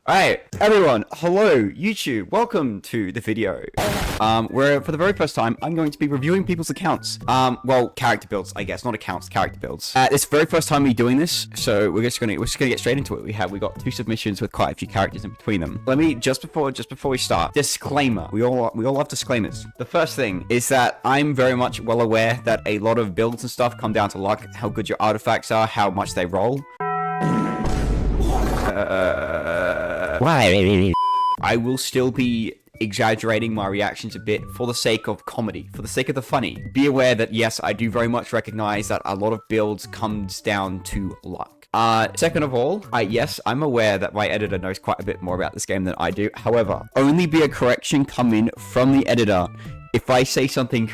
Alright, everyone, hello, YouTube, welcome to the video, where for the very first time, I'm going to be reviewing people's accounts, well, character builds, I guess, not accounts, character builds. It's the very first time me doing this, so we're just gonna get straight into it. We got 2 submissions with quite a few characters in between them. Let me, just before we start, disclaimer, we all love disclaimers. The first thing is that I'm very much well aware that a lot of builds and stuff come down to luck, how good your artifacts are, how much they roll. Why? I will still be exaggerating my reactions a bit for the sake of comedy, for the sake of the funny. Be aware that yes, I do very much recognize that a lot of builds comes down to luck. Second of all, yes, I'm aware that my editor knows quite a bit more about this game than I do. However, only be a correction coming from the editor if I say something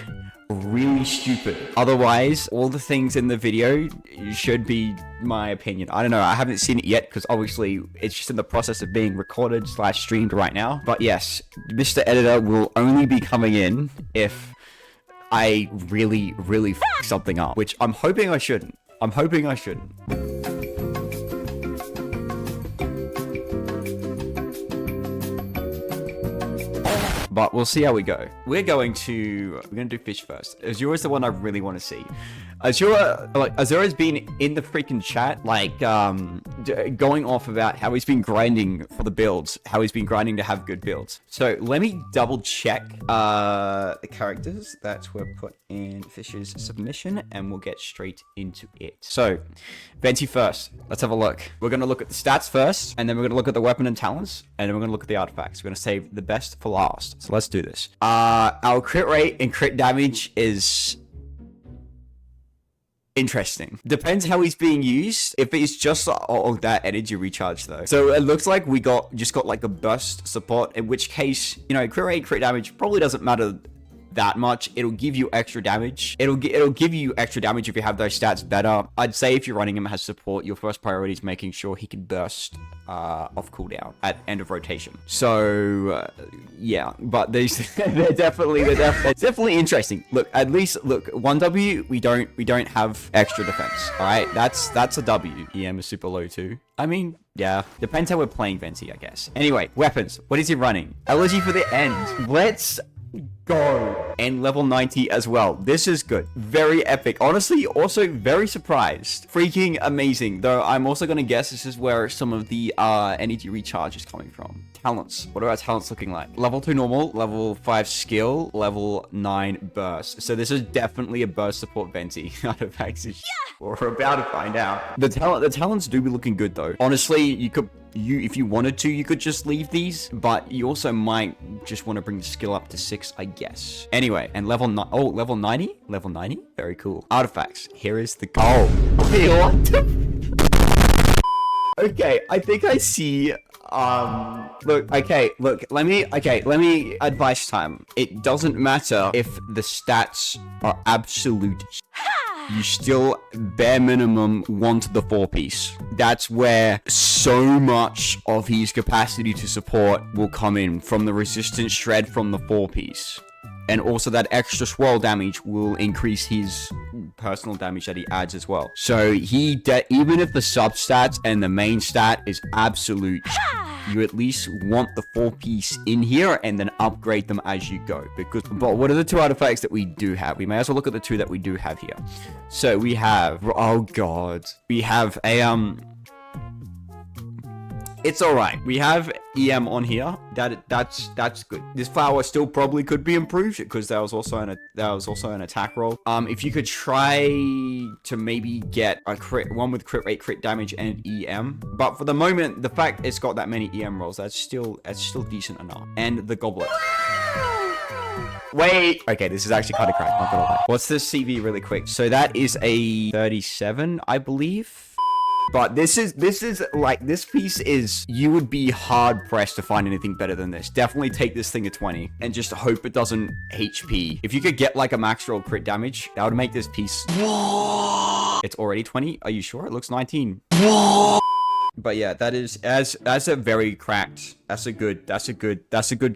really stupid. Otherwise, all the things in the video should be my opinion. I don't know, I haven't seen it yet because obviously it's just in the process of being recorded / streamed right now. But yes, Mr. Editor will only be coming in if I really f something up, which I'm hoping I shouldn't. But we'll see how we go. We're gonna do fish first. Azura is the one I really want to see. Azura's been in the freaking chat, like, going off about how he's been grinding for the builds, how he's been grinding to have good builds. So let me double check the characters that were put in Fish's submission, and we'll get straight into it. So, Venti first. Let's have a look. We're gonna look at the stats first, and then we're gonna look at the weapon and talents, and then we're gonna look at the artifacts. We're gonna save the best for last. So let's do this. Our crit rate and crit damage is interesting. Depends how he's being used. If it's just that energy recharge though. So it looks like we just got like a burst support, in which case, you know, crit rate, crit damage probably doesn't matter that much. It'll give you extra damage. It'll give you extra damage if you have those stats better. I'd say if you're running him as support, your first priority is making sure he can burst off cooldown at end of rotation. So yeah, but they're definitely interesting. Look, at least look, 1W, we don't have extra defense. All right, that's a W. EM is super low too. I mean, yeah, depends how we're playing Venti, I guess. Anyway, weapons. What is he running? Elegy for the end. Let's go. And level 90 as well. This is good. Very epic. Honestly, also very surprised. Freaking amazing. Though I'm also going to guess this is where some of the energy recharge is coming from. Talents. What are our talents looking like? Level 2 normal, level 5 skill, level 9 burst. So this is definitely a burst support Venti. Artifacts is we're about to find out. The talents do be looking good though. Honestly, if you wanted to, you could just leave these, but you also might just want to bring the skill up to 6, I guess. Anyway, and level 90? Level 90? Very cool. Artifacts. Here is the... Oh. Wait, what the... Okay, I think I see... Look, let me advice time. It doesn't matter if the stats are absolute. You still, bare minimum, want the 4-piece. That's where so much of his capacity to support will come in, from the resistance shred from the 4-piece. And also that extra swirl damage will increase his personal damage that he adds as well. So even if the substats and the main stat is absolute, you at least want the 4-piece in here and then upgrade them as you go. But what are the 2 artifacts that we do have? We may as well look at the 2 that we do have here. So we have, oh god, we have a it's all right. We have EM on here. That's good. This flower still probably could be improved because that was also an attack roll. If you could try to maybe get a one with crit rate, crit damage, and EM. But for the moment, the fact it's got that many EM rolls, that's still decent enough. And the goblet. Wait. Okay, this is actually kind of cracked. Not gonna lie. What's the CV really quick? So that is a 37, I believe. But this piece is, you would be hard pressed to find anything better than this. Definitely take this thing to 20 and just hope it doesn't HP. If you could get like a max roll crit damage, that would make this piece. It's already 20. Are you sure? It looks 19. But yeah, that is that's a very cracked. That's a good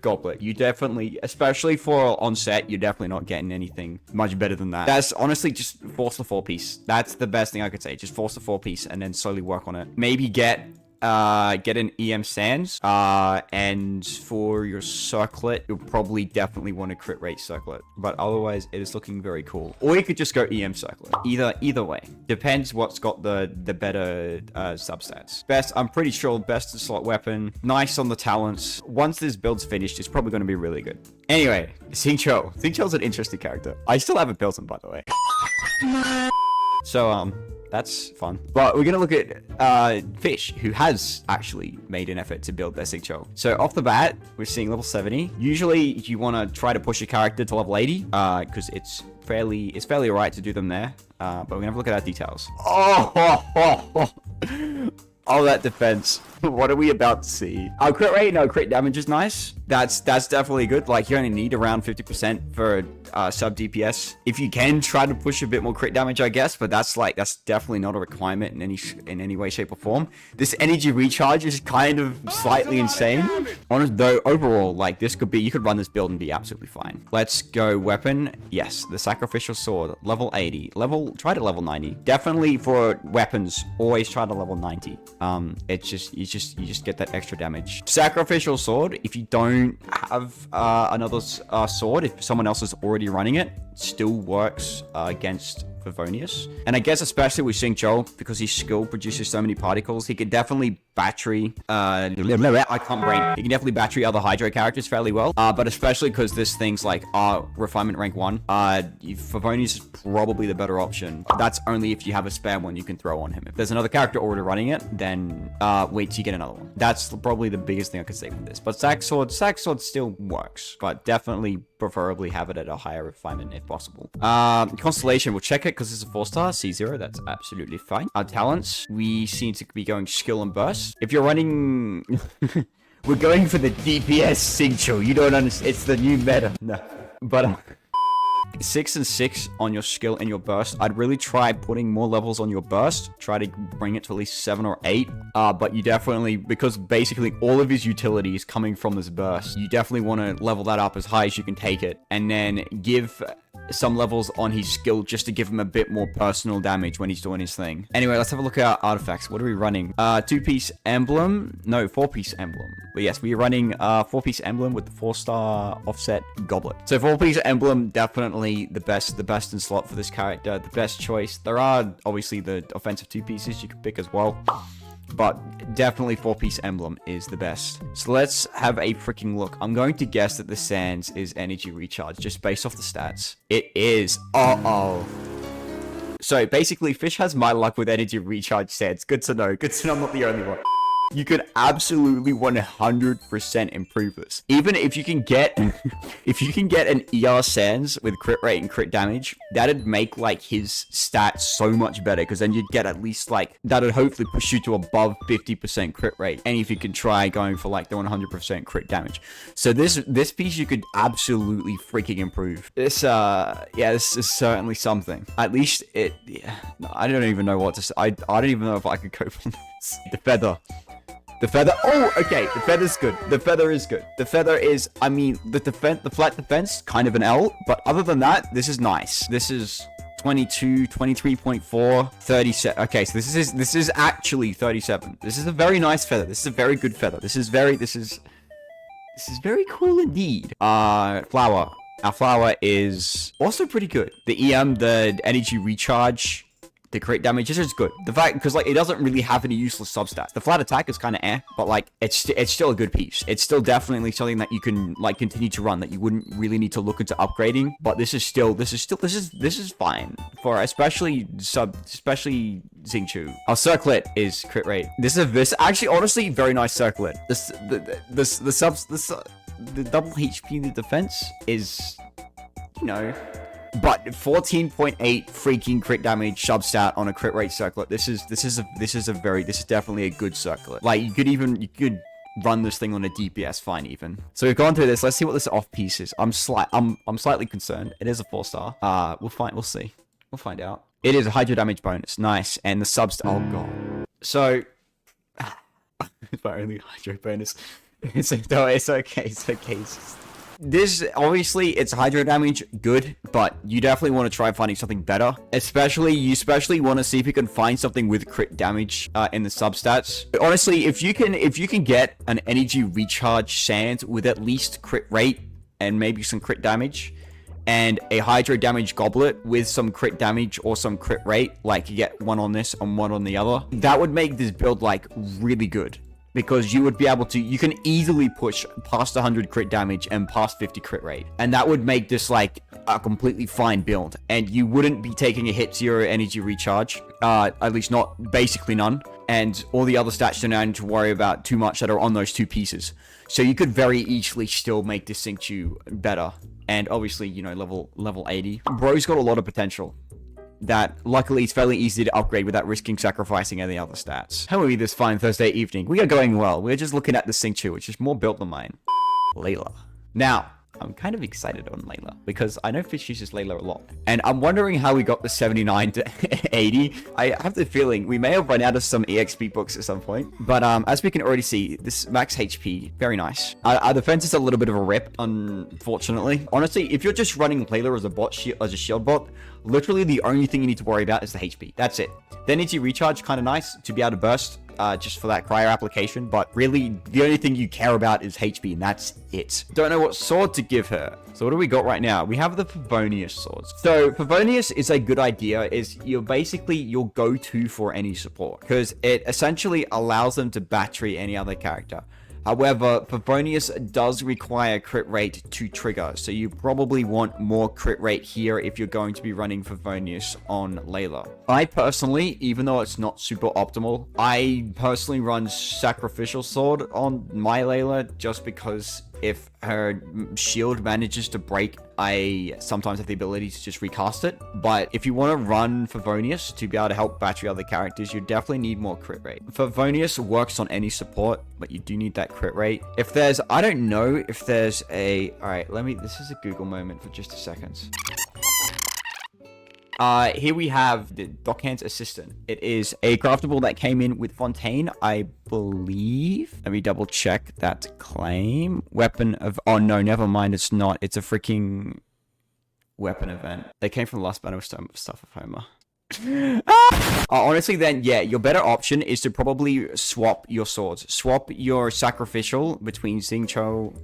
goblet. You definitely, especially for on set, you're definitely not getting anything much better than that. That's honestly just force the 4-piece. That's the best thing I could say. Just force the 4-piece and then slowly work on it. Maybe get get an EM Sands. And for your circlet, you'll probably definitely want a crit rate circlet. But otherwise, it is looking very cool. Or you could just go EM circlet. Either way. Depends what's got the better substats. Best, I'm pretty sure best slot weapon. Nice on the talents. Once this build's finished, it's probably going to be really good. Anyway, Xingqiu. Xingqiu's an interesting character. I still haven't built him, by the way. So, that's fun. But we're going to look at Fish, who has actually made an effort to build their Xingqiu. So off the bat, we're seeing level 70. Usually, you want to try to push your character to level 80, because it's fairly alright to do them there. But we're going to have a look at our details. Oh, that defense. What are we about to see? Our crit rate, no, crit damage is nice. That's definitely good. Like, you only need around 50% for sub DPS. If you can, try to push a bit more crit damage, I guess, but that's definitely not a requirement in any way, shape, or form. This energy recharge is kind of slightly insane. Honest, though, overall, like, this could be, you could run this build and be absolutely fine. Let's go weapon. Yes, the sacrificial sword, level 80. Try to level 90. Definitely for weapons, always try to level 90. It's just, you just get that extra damage. Sacrificial sword, if you don't have another sword, if someone else is already running it, still works against Favonius. And I guess especially with Xingqiu, because his skill produces so many particles, he can definitely battery I can't brain. He can definitely battery other Hydro characters fairly well. But especially because this thing's like refinement rank 1, Favonius is probably the better option. That's only if you have a spare one you can throw on him. If there's another character already running it, then wait till you get another one. That's probably the biggest thing I could say for this. But Sac Sword still works, but definitely preferably have it at a higher refinement if possible. Constellation, we'll check it because it's a 4-star, C0, that's absolutely fine. Our talents, we seem to be going skill and burst. If you're running... We're going for the DPS Xingqiu, you don't understand, it's the new meta. No. But 6 and 6 on your skill and your burst. I'd really try putting more levels on your burst. Try to bring it to at least 7 or 8. But you definitely, because basically all of his utility is coming from this burst, you definitely want to level that up as high as you can take it. And then give some levels on his skill just to give him a bit more personal damage when he's doing his thing. Anyway, let's have a look at our artifacts. What are we running? 2-piece emblem. No, 4-piece emblem. But yes, we're running 4-piece emblem with the 4-star offset goblet. So 4-piece emblem, definitely the best in slot for this character. The best choice. There are obviously the offensive 2 pieces you can pick as well, but definitely 4-piece emblem is the best. So let's have a freaking look. I'm going to guess that the Sands is energy recharge just based off the stats. It is. So basically, Fish has my luck with energy recharge Sands. Good to know. Good to know I'm not the only one. You could absolutely 100% improve this. Even if you can get an ER Sands with crit rate and crit damage, that'd make like his stats so much better, because then you'd get at least like, that'd hopefully push you to above 50% crit rate. And if you could try going for like the 100% crit damage. So this piece you could absolutely freaking improve. This this is certainly something. At least it, I don't even know what to say. I don't even know if I could cope on this. The feather. The feather. Oh, okay. The feather's good. The feather is good. The feather is, I mean, the flat defense, kind of an L. But other than that, this is nice. This is 22, 23.4, 37. Okay, so this is actually 37. This is a very nice feather. This is a very good feather. This is very cool indeed. Flower. Our flower is also pretty good. The EM, the energy recharge, the crit damage is good. The fact, because like it doesn't really have any useless substats. The flat attack is kind of but like it's still a good piece. It's still definitely something that you can like continue to run, that you wouldn't really need to look into upgrading. But this is fine for especially Xingqiu. Our circlet is crit rate. This actually honestly very nice circlet. The double HP in the defense is, you know. But 14.8 freaking crit damage substat on a crit rate circlet. This is definitely a good circlet. Like you could run this thing on a DPS fine even. So we've gone through this. Let's see what this off piece is. I'm slightly concerned. It is a 4-star. We'll see. We'll find out. It is a hydro damage bonus. Nice. And the substat. Oh god. So it's my only hydro bonus. It's okay. It's okay. This, obviously, it's hydro damage, good, but you definitely want to try finding something better. You especially want to see if you can find something with crit damage in the substats. Honestly, if you can get an energy recharge sand with at least crit rate and maybe some crit damage, and a hydro damage goblet with some crit damage or some crit rate, like you get one on this and one on the other, that would make this build like really good. Because you would be able to, you can easily push past 100 crit damage and past 50 crit rate. And that would make this like a completely fine build. And you wouldn't be taking a hit to your energy recharge. At least not, basically none. And all the other stats you don't need to worry about too much that are on those two pieces. So you could very easily still make this Xingqiu better. And obviously, you know, level 80. Bro's got a lot of potential that luckily it's fairly easy to upgrade without risking sacrificing any other stats. How are we this fine Thursday evening? We are going well. We're just looking at the Xingqiu, which is more built than mine. Layla. Now, I'm kind of excited on Layla because I know Fish uses Layla a lot. And I'm wondering how we got the 79 to 80. I have the feeling we may have run out of some EXP books at some point. But as we can already see, this max HP, very nice. Our defense is a little bit of a rip, unfortunately. Honestly, if you're just running Layla as a bot, as a shield bot, literally the only thing you need to worry about is the HP. That's it. The energy recharge, kind of nice to be able to burst. Just for that cryo application, but really the only thing you care about is HP, and that's it. Don't know what sword to give her. So what do we got right now? We have the Favonius swords. So Favonius is a good idea, is you're basically your go-to for any support, because it essentially allows them to battery any other character. However, Favonius does require crit rate to trigger, so you probably want more crit rate here if you're going to be running Favonius on Layla. I personally, even though it's not super optimal, I personally run Sacrificial Sword on my Layla just because if her shield manages to break, I sometimes have the ability to just recast it. But if you want to run Favonius to be able to help battery other characters, you definitely need more crit rate. Favonius works on any support, but you do need that crit rate. If there's, I don't know if there's a, all right, this is a Google moment for just a second. Here we have the Dockhand's Assistant. It is a craftable that came in with Fontaine, I believe. Let me double check that claim. Weapon of... Oh, no, never mind. It's not. It's a freaking weapon event. They came from the last battle stuff of Homer. Honestly, then, yeah, your better option is to probably swap your swords. Swap your Sacrificial between Xingqiu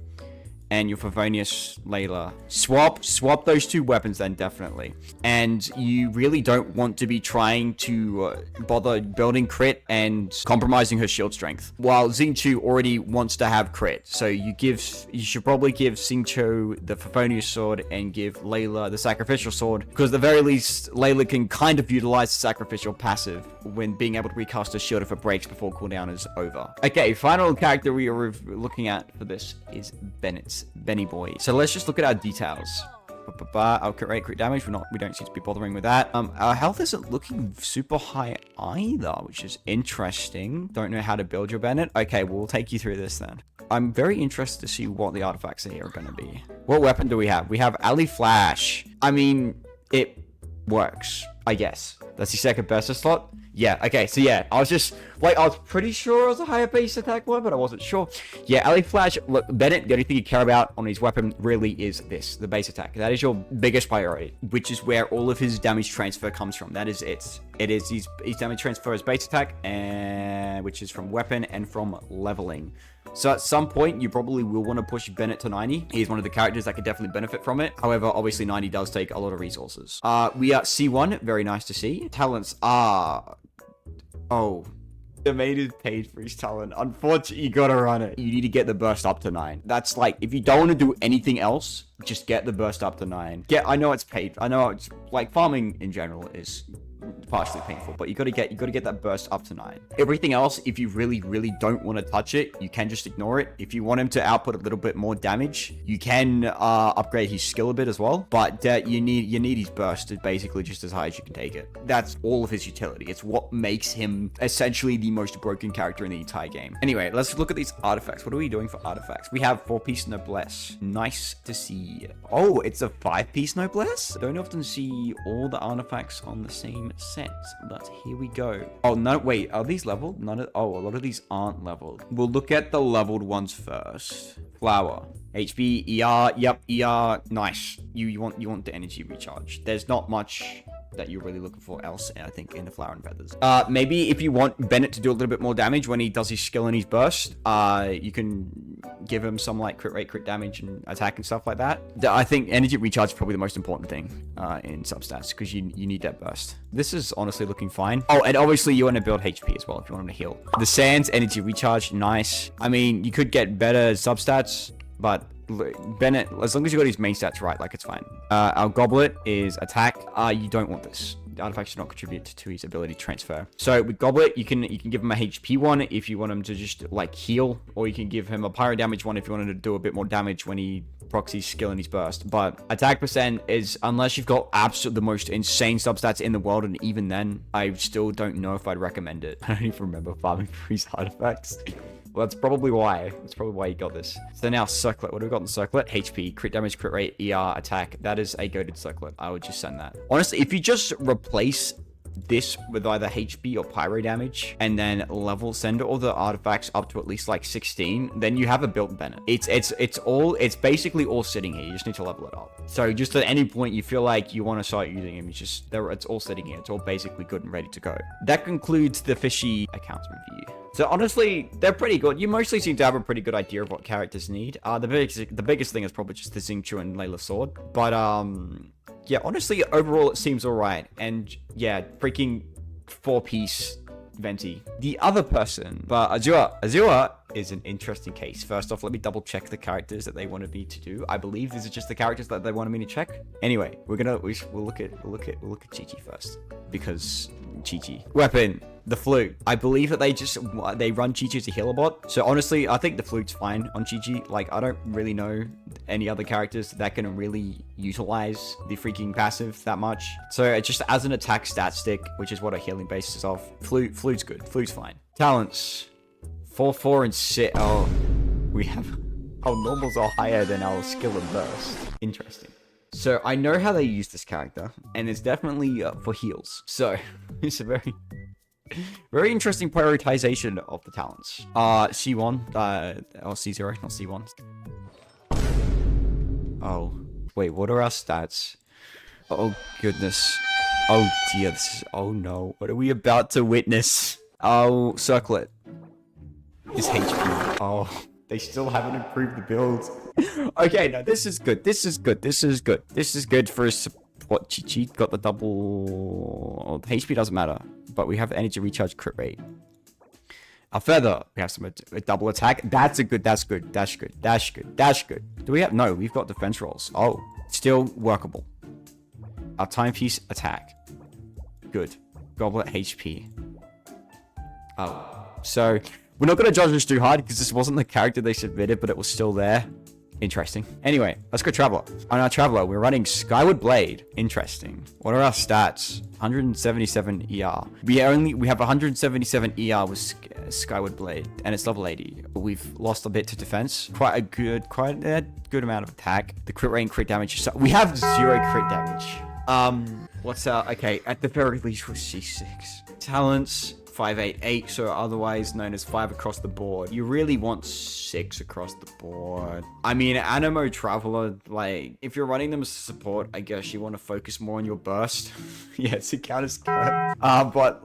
and your Favonius Layla. Swap those two weapons then, definitely. And you really don't want to be trying to bother building crit and compromising her shield strength. While Xingqiu already wants to have crit. So you should probably give Xingqiu the Favonius sword and give Layla the Sacrificial sword. Because at the very least, Layla can kind of utilize the Sacrificial passive when being able to recast her shield if it breaks before cooldown is over. Okay, final character we are looking at for this is Bennett. Benny boy. So let's just look at our details. Our crit rate, crit damage, we don't seem to be bothering with that. Our health isn't looking super high either, which is interesting. Don't know how to build your Bennett. Okay, we'll take you through this then. I'm very interested to see what the artifacts here are going to be. What weapon do we have? We have Ali Flash. I mean, it works, I guess. That's the second burster slot. Yeah, okay, so yeah, I was pretty sure it was a higher base attack one, but I wasn't sure. Yeah, Ali Flash, look, Bennett, the only thing you care about on his weapon really is this, the base attack. That is your biggest priority, which is where all of his damage transfer comes from. That is it. It is his damage transfer is base attack, and which is from weapon and from leveling. So at some point, you probably will want to push Bennett to 90. He's one of the characters that could definitely benefit from it. However, obviously 90 does take a lot of resources. We are C1, very nice to see. Talents are... Oh, the mate is paid for his talent. Unfortunately, you gotta run it. You need to get the burst up to 9. That's like, if you don't want to do anything else, just get the burst up to 9. Yeah, I know it's paid. I know it's like farming in general is partially painful, but you gotta get that burst up to 9. Everything else, if you really don't want to touch it, you can just ignore it. If you want him to output a little bit more damage, you can upgrade his skill a bit as well, but you need his burst is basically just as high as you can take it. That's all of his utility. It's what makes him essentially the most broken character in the entire game. Anyway, let's look at these artifacts. What are we doing for artifacts? We have 4-piece noblesse. Nice to see. Oh, it's a 5-piece noblesse? Don't often see all the artifacts on the same set, but here we go. Oh no, wait, are these leveled? A lot of these aren't leveled. We'll look at the leveled ones first. Flower. HP, ER, yep, ER, nice. You want the energy recharge. There's not much that you're really looking for else, I think, in the Flower and Feathers. Maybe if you want Bennett to do a little bit more damage when he does his skill and his burst, you can give him some like crit rate, crit damage, and attack and stuff like that. I think energy recharge is probably the most important thing in substats, because you need that burst. This is honestly looking fine. Oh, and obviously you want to build HP as well if you want him to heal. The Sands, energy recharge, nice. I mean, you could get better substats, but Bennett, as long as you got his main stats right, like, it's fine. Our Goblet is attack. You don't want this. The artifacts do not contribute to his ability to transfer. So with Goblet, you can give him a HP one if you want him to just like heal, or you can give him a pyro damage one if you wanted to do a bit more damage when he procs his skill and his burst. But attack percent is, unless you've got absolutely the most insane substats in the world, and even then, I still don't know if I'd recommend it. I don't even remember farming for his artifacts. Well, that's probably why. That's probably why you got this. So now Circlet. What do we got in Circlet? HP, crit damage, crit rate, ER, attack. That is a goated Circlet. I would just send that. Honestly, if you just replace this with either HP or pyro damage, and then send all the artifacts up to at least like 16, then you have a built Bennett. It's basically all sitting here. You just need to level it up. So just at any point you feel like you want to start using him, it's all sitting here. It's all basically good and ready to go. That concludes the fishy accounts review. So honestly, they're pretty good. You mostly seem to have a pretty good idea of what characters need. The biggest thing is probably just the Xingqiu and Layla Sword. But yeah, honestly, overall it seems alright. And yeah, freaking 4-piece Venti. The other person, but Azure is an interesting case. First off, let me double check the characters that they wanted me to do. I believe these are just the characters that they wanted me to check. Anyway, we'll look at Chi-Chi first, because Chi-Chi. Weapon, the flute. I believe that they run Chi-Chi as a healer bot. So honestly, I think the flute's fine on Chi-Chi. Like, I don't really know any other characters that can really utilize the freaking passive that much. So it's just as an attack stat stick, which is what a healing base is of. Flute's good. Flute's fine. Talents. 4, 4, and 6. Oh, we have... Our normals are higher than our skill and burst. Interesting. So I know how they use this character, and it's definitely for heals. So it's a very interesting prioritization of the talents. C1, or C0, not C1. Oh, wait, what are our stats? Oh, goodness. Oh, dear, oh no, what are we about to witness? Oh, Circlet. Is HP. Oh, they still haven't improved the build. Okay, no, this is good. This is good. This is good. This is good for support. Chi-Chi got the double... Oh, HP doesn't matter, but we have energy recharge crit rate. Our Feather, we have a double attack. That's good. That's good. That's good. That's good. That's good. Do we have... No, we've got defense rolls. Oh, still workable. Our Timepiece attack. Good. Goblet HP. Oh, so... We're not going to judge this too hard because this wasn't the character they submitted, but it was still there. Interesting. Anyway, let's go Traveler. On our Traveler, we're running Skyward Blade. Interesting. What are our stats? 177 ER. We have 177 ER with Skyward Blade, and it's level 80. We've lost a bit to defense. Quite a good amount of attack. The crit rate and crit damage. We have 0 crit damage. What's our... Okay, at the very least, we're C6. Talents... 588, so otherwise known as 5 across the board. You really want 6 across the board. I mean, Animo Traveler, like, if you're running them as support, I guess you want to focus more on your burst. Yes, it counters Kurt. But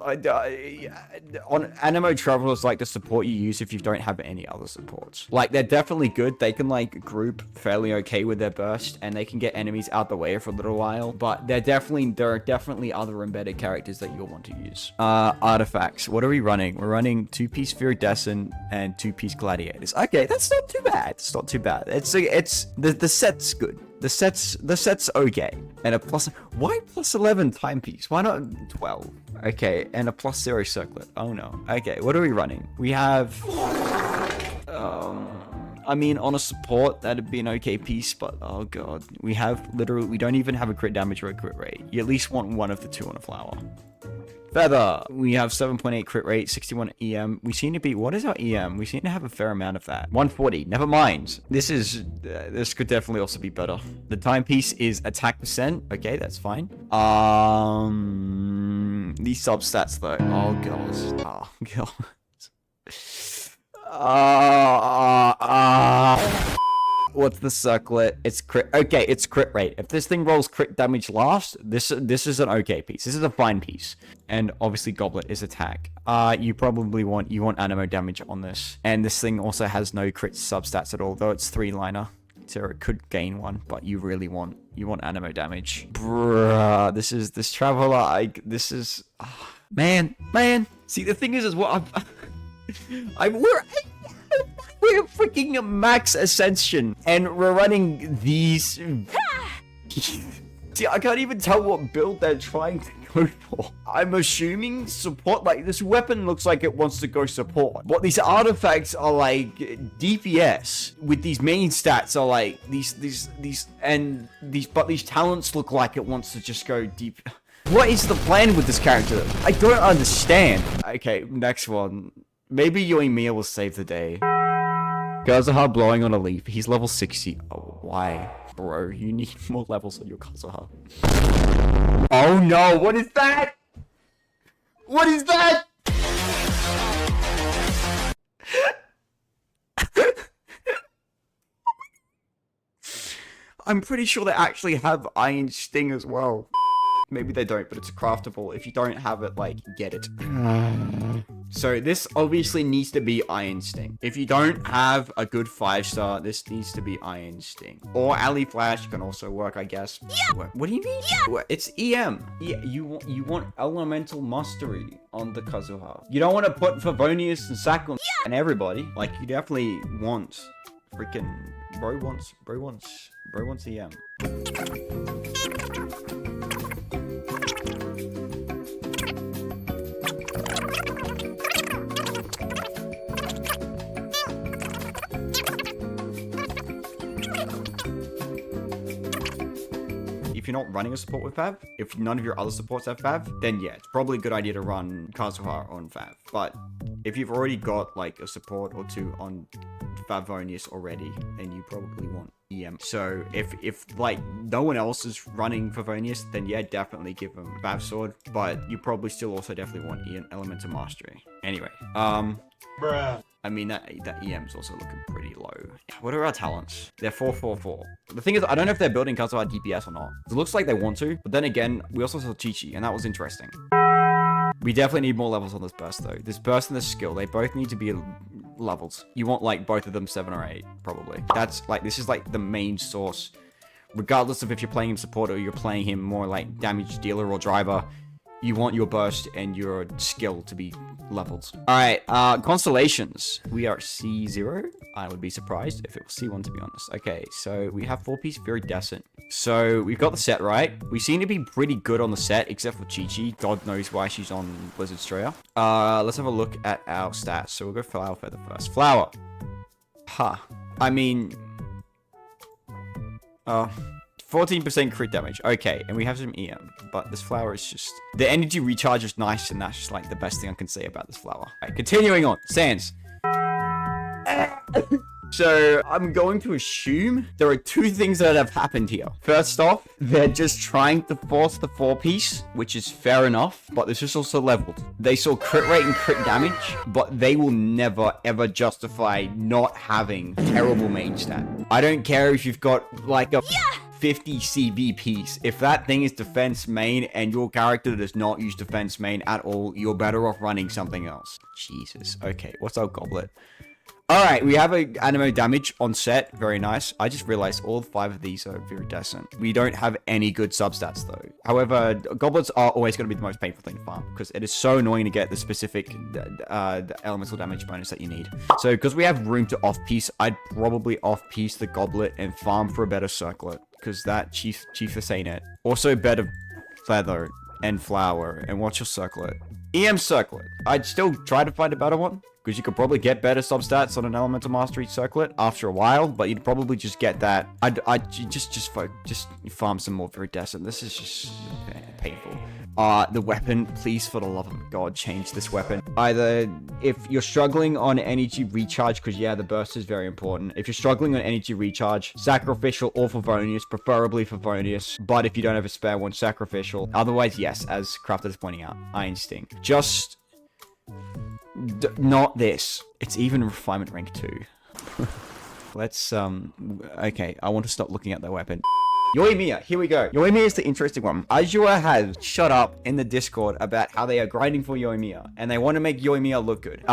on Animo Traveler is like the support you use if you don't have any other supports. Like, they're definitely good. They can like group fairly okay with their burst, and they can get enemies out the way for a little while. But there are definitely other embedded characters that you'll want to use. Artifacts. What are we running? We're running 2-piece Viridescent and 2-piece Gladiators. Okay, that's not too bad. It's not too bad. It's the set's good. The set's okay. And a plus... Why plus 11 timepiece? Why not 12? Okay, and a plus 0 circlet. Oh no. Okay, what are we running? We have... I mean, on a support, that'd be an okay piece, but oh god. We don't even have a crit damage or a crit rate. You at least want one of the two on a flower. Feather, we have 7.8 crit rate, 61 EM. We seem to be... What is our EM? We seem to have a fair amount of that. 140. Never mind. This could definitely also be better. The timepiece is attack percent. Okay, that's fine. These substats though. Oh god. Oh god. What's the circlet? It's crit. Okay, it's crit rate. If this thing rolls crit damage last, this is an okay piece. This is a fine piece. And obviously Goblet is attack. You probably want animo damage on this. And this thing also has no crit substats at all, though it's 3-liner. So it could gain one, but you really want animo damage. Bruh, this traveler, man. See, the thing is what we're freaking max ascension, and we're running these. See, I can't even tell what build they're trying to go for. I'm assuming support. Like, this weapon looks like it wants to go support, but these artifacts are like DPS. With these main stats are like but these talents look like it wants to just go deep. What is the plan with this character? I don't understand. Okay, next one. Maybe Yoimiya will save the day. Kazuha blowing on a leaf. He's level 60. Oh, why? Bro, you need more levels on your Kazuha. Oh no, what is that? What is that? I'm pretty sure they actually have Iron Sting as well. Maybe they don't, but it's craftable. If you don't have it, like, get it. So this obviously needs to be Iron Sting. If you don't have a good 5-star, this needs to be Iron Sting. Or Ali Flash can also work, I guess. Yeah. What do you mean? Yeah. It's EM. Yeah, you want Elemental Mastery on the Kazuha. You don't want to put Favonius and Sakun and everybody. Like, you definitely want freaking bro wants EM. If you're not running a support with Fav, if none of your other supports have Fav, then yeah, it's probably a good idea to run Kazuha on Fav. But if you've already got like a support or two on Favonius already, then you probably want EM. So if like no one else is running Favonius, then yeah, definitely give him Fav Sword. But you probably still also definitely want Elemental Mastery. Anyway, Bruh. I mean, that EM's also looking pretty low. What are our talents? They're 4-4-4. The thing is, I don't know if they're building Kazuha DPS or not. It looks like they want to, but then again, we also saw Chi-Chi, and that was interesting. We definitely need more levels on this burst, though. This burst and this skill, they both need to be levels. You want, like, both of them 7 or 8, probably. That's, like, this is, like, the main source. Regardless of if you're playing him support or you're playing him more, like, damage dealer or driver, you want your burst and your skill to be leveled. Alright, constellations. We are C0. I would be surprised if it was C1, to be honest. Okay, so we have 4-piece Viridescent. So we've got the set right. We seem to be pretty good on the set, except for Chi-Chi. God knows why she's on Blizzard Strayer. Let's have a look at our stats. So we'll go Flower Feather first. Flower. Huh. I mean... 14% crit damage. Okay, and we have some EM, but this flower is just... The energy recharge is nice, and that's just, like, the best thing I can say about this flower. Alright, continuing on. Sans. So, I'm going to assume there are 2 things that have happened here. First off, they're just trying to force the 4-piece, which is fair enough, but this is also leveled. They saw crit rate and crit damage, but they will never, ever justify not having terrible main stat. I don't care if you've got, like, a... 50 CB piece. If that thing is defense main and your character does not use defense main at all, you're better off running something else. Jesus. Okay, what's our goblet? Alright, we have a animo damage on set. Very nice. I just realized all 5 of these are Viridescent. We don't have any good substats though. However, goblets are always going to be the most painful thing to farm because it is so annoying to get the specific the elemental damage bonus that you need. So because we have room to off-piece, I'd probably off-piece the goblet and farm for a better circlet because that chief ain't it. Also better feather and flower. And what's your circlet? EM circlet. I'd still try to find a better one. Because you could probably get better substats on an Elemental Mastery circlet after a while, but you'd probably just get that. I'd just farm some more Viridescent. This is just painful. The weapon, please, for the love of God, change this weapon. Either if you're struggling on energy recharge, because yeah, the burst is very important. If you're struggling on energy recharge, sacrificial or Favonius, preferably Favonius. But if you don't have a spare one, sacrificial. Otherwise, yes, as Crafted is pointing out, Iron Sting. Just not this. It's even refinement rank 2. Let's, okay, I want to stop looking at the weapon. Yoimiya, here we go. Yoimiya is the interesting one. Azure has shut up in the Discord about how they are grinding for Yoimiya, and they want to make Yoimiya look good.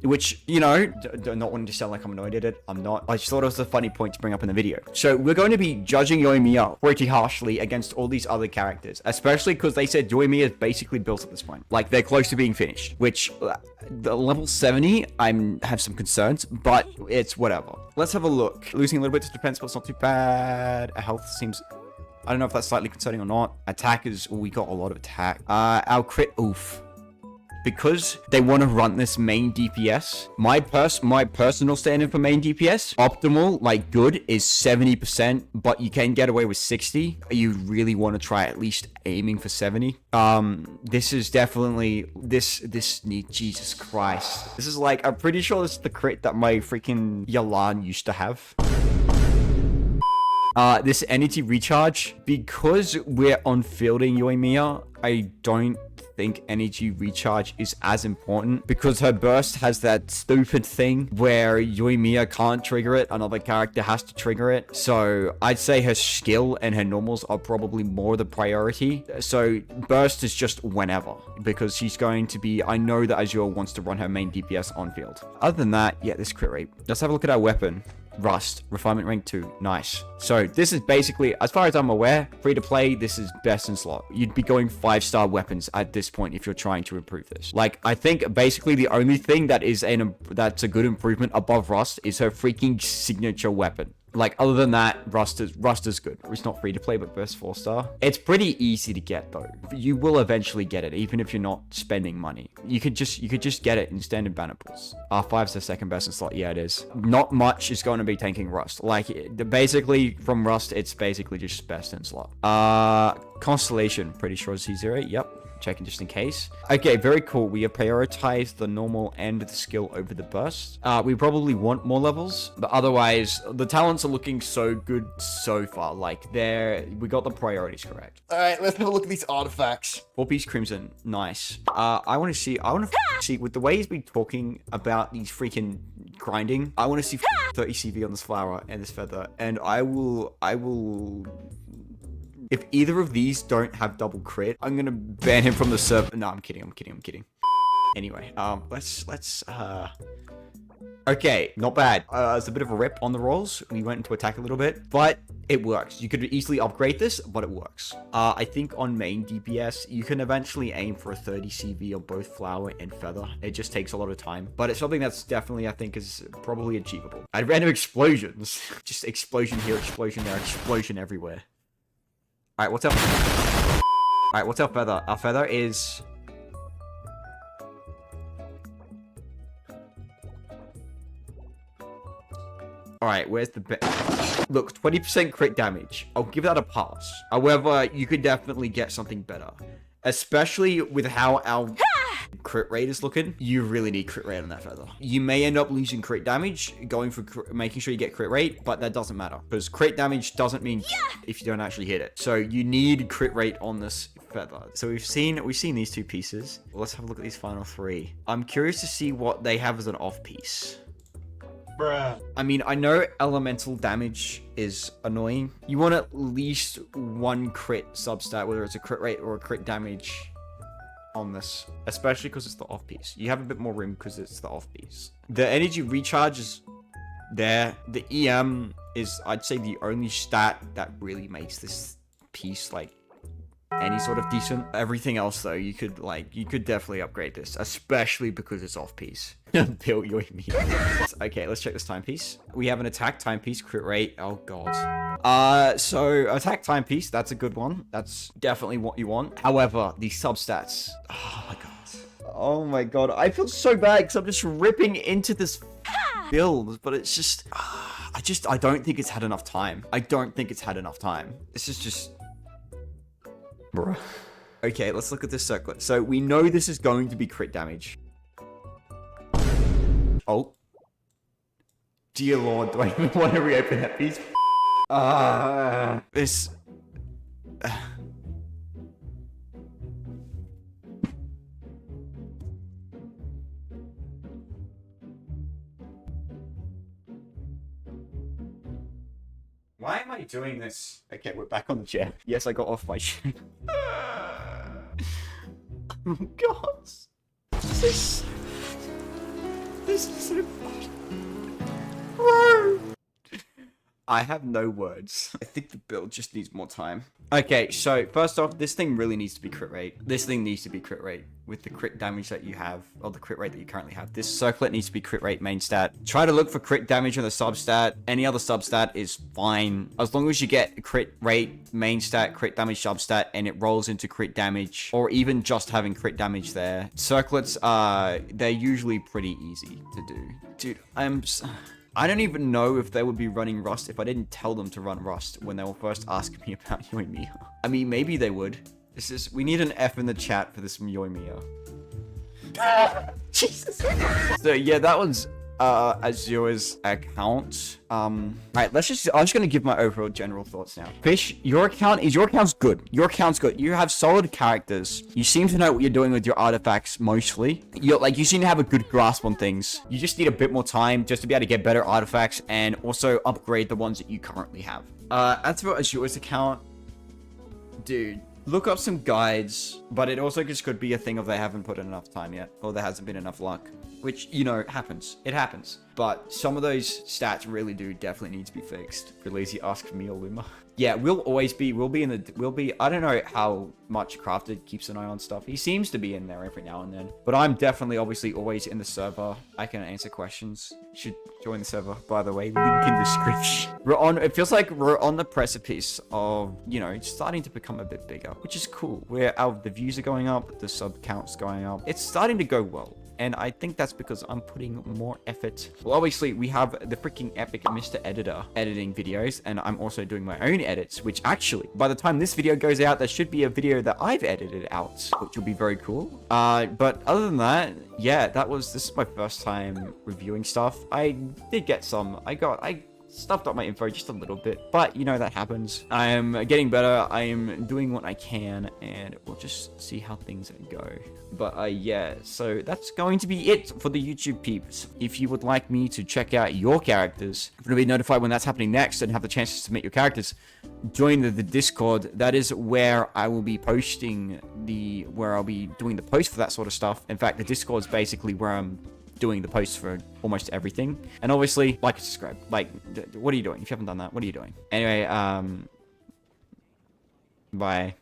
Which, you know, not wanting to sound like I'm annoyed at it, I'm not. I just thought it was a funny point to bring up in the video. So we're going to be judging Yoimiya pretty harshly against all these other characters, especially because they said Yoimiya is basically built at this point. Like, they're close to being finished, which the level 70, I have some concerns, but it's whatever. Let's have a look. Losing a little bit to defense, but it's not too bad. Our health seems... I don't know if that's slightly concerning or not. Attack is... we got a lot of attack. Our crit... oof. Because they want to run this main DPS, my personal standard for main DPS, optimal, like good, is 70%, but you can get away with 60. You really want to try at least aiming for 70. This is definitely... This need... Jesus Christ. This is like... I'm pretty sure this is the crit that my freaking Yalan used to have. This energy recharge, because we're on fielding Yoimiya, I don't think energy recharge is as important because her burst has that stupid thing where Yoimiya can't trigger it, another character has to trigger it. So I'd say her skill and her normals are probably more the priority. So burst is just whenever, because she's going to be... I know that Azure wants to run her main DPS on field. Other than that, yeah, this crit rate. Let's have a look at our weapon. Rust, refinement rank 2, nice. So this is basically, as far as I'm aware, free to play, this is best in slot. You'd be going 5-star weapons at this point if you're trying to improve this. Like, I think basically the only thing that is that's a good improvement above Rust is her freaking signature weapon. Like, other than that, Rust is good. It's not free to play, but best 4-star. It's pretty easy to get though. You will eventually get it, even if you're not spending money. You could just get it in standard banner pools. R5's the second best in slot. Yeah, it is. Not much is going to be tanking Rust. Like, basically from Rust, it's basically just best in slot. Constellation, pretty sure is C0. Yep. Checking just in case. Okay, very cool. We have prioritized the normal and the skill over the burst. We probably want more levels, but otherwise the talents are looking so good so far. Like, we got the priorities correct. All right, let's have a look at these artifacts. 4-piece crimson, nice. I want to see with the way he's been talking about these freaking grinding. I want to see 30 CV on this flower and this feather, and I will. If either of these don't have double crit, I'm gonna ban him from the server. No, I'm kidding. Anyway, let's okay, not bad. It's a bit of a rip on the rolls. We went into attack a little bit, but it works. You could easily upgrade this, but it works. I think on main DPS, you can eventually aim for a 30 CV on both flower and feather. It just takes a lot of time, but it's something that's definitely, I think, is probably achievable. I'd random explosions. Just explosion here, explosion there, explosion everywhere. Alright, what's our feather? Our feather is... Alright, where's the Look, 20% crit damage. I'll give that a pass. However, you could definitely get something better. Especially with how our crit rate is looking. You really need crit rate on that feather. You may end up losing crit damage, going for making sure you get crit rate, but that doesn't matter. Because crit damage doesn't mean if you don't actually hit it. So you need crit rate on this feather. So we've seen these two pieces. Let's have a look at these final 3. I'm curious to see what they have as an off piece. Bruh. I mean, I know elemental damage is annoying. You want at least 1 crit substat, whether it's a crit rate or a crit damage on this, especially because it's the off piece. You have a bit more room because it's the off piece. The energy recharge is there. The EM is, I'd say, the only stat that really makes this piece like any sort of decent. Everything else though, you could definitely upgrade this, especially because it's off piece. Bill, you're me. Okay, let's check this timepiece. We have an attack timepiece, crit rate. Oh god. So attack timepiece, that's a good one. That's definitely what you want. However, the substats. Oh my god. Oh my god. I feel so bad because I'm just ripping into this build, but it's just, I don't think it's had enough time. This is just. Bruh. Okay, let's look at this circlet. So we know this is going to be crit damage. Oh. Dear Lord, do I even want to reopen that piece? This... Why am I doing this? Okay, we're back on the chair. Yes, I got off my chair. Oh god. This is so funny. Bro. I have no words. I think the build just needs more time. Okay, so first off, this thing really needs to be crit rate. This thing needs to be crit rate with the crit damage that you have, or the crit rate that you currently have. This circlet needs to be crit rate main stat. Try to look for crit damage on the substat. Any other substat is fine. As long as you get crit rate main stat, crit damage substat, and it rolls into crit damage, or even just having crit damage there. Circlets they're usually pretty easy to do. Dude, I don't even know if they would be running Rust if I didn't tell them to run Rust when they were first asking me about Yoimiya. I mean, maybe they would. We need an F in the chat for this from Yoimiya. Jesus. So yeah, that was Azura's account. Alright, I'm just gonna give my overall general thoughts now. Fish, your account's good. Your account's good. You have solid characters. You seem to know what you're doing with your artifacts mostly. You seem to have a good grasp on things. You just need a bit more time just to be able to get better artifacts and also upgrade the ones that you currently have. As for Azura's account, dude, look up some guides, but it also just could be a thing of they haven't put in enough time yet, or there hasn't been enough luck, which, you know, happens. It happens. But some of those stats really do definitely need to be fixed. If you're lazy, ask me or Luma. Yeah, I don't know how much Crafted keeps an eye on stuff. He seems to be in there every now and then. But I'm definitely obviously always in the server. I can answer questions. You should join the server, by the way. Link in description. It feels like we're on the precipice of, you know, starting to become a bit bigger, which is cool. The views are going up, the sub count's going up. It's starting to go well. And I think that's because I'm putting more effort. Well, obviously, we have the freaking epic Mr. Editor editing videos, and I'm also doing my own edits, which actually, by the time this video goes out, there should be a video that I've edited out, which will be very cool. But other than that, yeah, this is my first time reviewing stuff. I did get some. I stuffed up my info just a little bit, but you know, that happens. I am getting better. I am doing what I can, and we'll just see how things go. But yeah, so that's going to be it for the YouTube peeps. If you would like me to check out your characters, if you want to be notified when that's happening next and have the chance to submit your characters, join the Discord. That is where I will be posting where I'll be doing the post for that sort of stuff. In fact, the Discord is basically where I'm doing the posts for almost everything. And obviously, like and subscribe. Like, what are you doing? If you haven't done that, what are you doing? Anyway, bye.